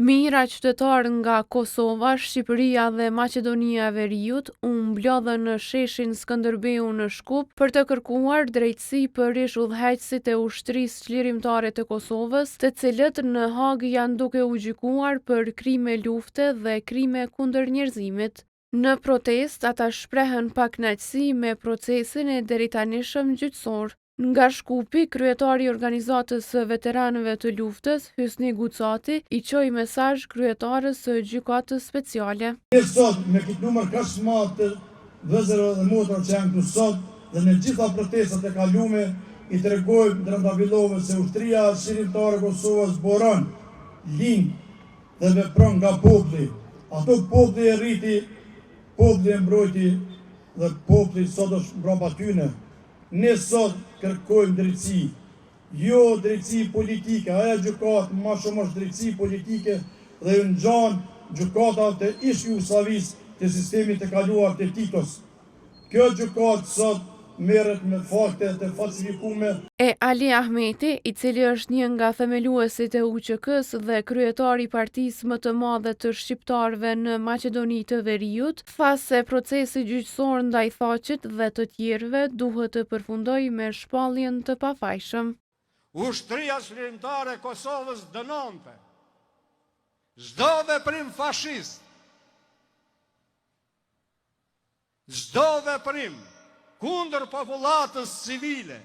Mijëra qytetarë nga Kosova, Shqipëria dhe Maqedonia e Veriut u mblodhën në sheshin Skënderbeu në Shkup për të kërkuar drejtësi për ish udhëheqësit e ushtrisë çlirimtare të Kosovës, të cilët në Hagë janë duke u gjykuar për krime lufte dhe krime kundër njerëzimit. Në protestë, ata shprehen pakënaqësi me procesin e deritanishëm gjyqësor. Nga Shkupi, kryetari i organizatës së veteranëve të luftës, Hysni Gucati, i çoi mesazh kryetarës së gjykatës speciale. Ne sot me këtë numër kaq të madh të vëllezërve dhe motra që janë këtu sot dhe në gjitha protestat e kaluara i tregojmë Drandavillove se ushtria çlirimtare e Kosovës boron, lind dhe vepron nga populli. Ato populli e rriti, populli e mbrojti dhe populli sot është mbrapa tyne. Ne sot kërkojmë drejtësi, jo drejtësi politike, aja gjykatë ma shumë është drejtësi politike dhe ju ngjan gjykata të ish Jugosllavisë të sistemit të kaluar të Titos. Kjo gjykatë sot merret me fakte të falsifikuara. Ali Ahmeti, i cili është një nga themeluesit e UÇK-s dhe kryetari i partisë më të madhe të shqiptarëve në Maqedoni të Veriut, tha se procesi gjyqësor ndaj Thaqit dhe të tjerëve duhet të përfundojë me shpalljen të pafajshëm. Ushtria çlirimtare e Kosovës dënonte çdo veprim fashist, çdo veprim kundër popullatës civile.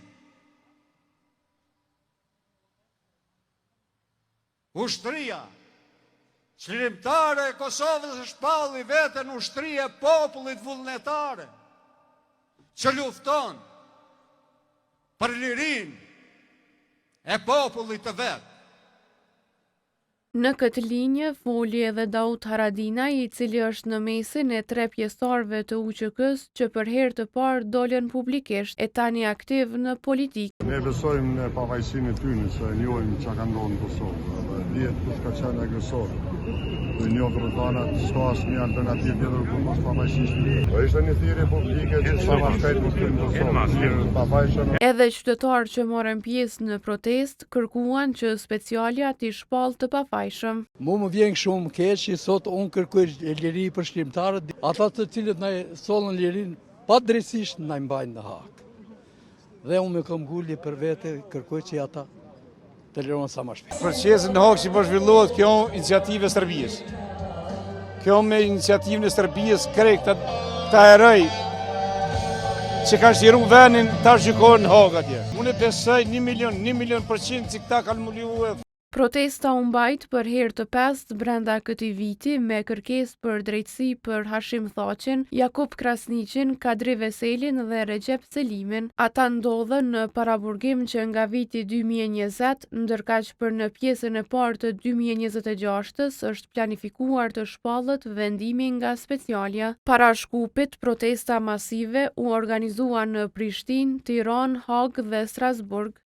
Ushtria çlirimtare e Kosovës shpalli veten ushtri e popullit vullnetare që lufton për lirinë e popullit të vet. Në këtë linjë foli edhe Daud Haradinaj, i cili është në mesin e 3 pjesëtarëve të UÇK-s që për herë të parë dolën publikisht e tani aktiv në politikë. Ne besojmë në pavajsinë e tyre, se e njohim çka ka ndodhur në Kosovë, dhe dihet kush ka qenë agresor. Ne njohim rrugana, s'ka asnjë alternativë tjetër për mos pavajsisë. Po ishte një thirrje publike që sa më shpejt të shkojmë në Kosovë. Pavajshëm. Edhe qytetarë që morën pjesë në protestë kërkuan që specialja t'i shpallë të pafajshëm. Mu më vjen shumë keq që sot unë kërkoj liri për shkrimtarët, ata të cilët na sollën lirin pa drejtësisht na mbajnë në hak. Dhe unë me kam ngulje për vete kërkoj që ata të lirohen sa më shpejt. Procesi në hak që po zhvillohet kjo iniciativë e Serbisë. Kjo me iniciativën e Serbisë krejt këta heroj që kanë shtiru vendin ta gjykohen në Hag atje. Unë besoj 1.000.000% që këta kanë mulluar. Protesta u mbajt për herë të pestë brenda këtij viti me kërkesë për drejtësi për Hashim Thaqin, Jakub Krasniqin, Kadri Veselin dhe Recep Selimin. Ata ndodhen në paraburgim që nga viti 2020, ndërkaq për në pjesën e parë të 2026-s është planifikuar të shpallet vendimi nga specialja. Para Shkupit, protesta masive u organizua në Prishtinë, Tiranë, Hagë dhe Strasburg.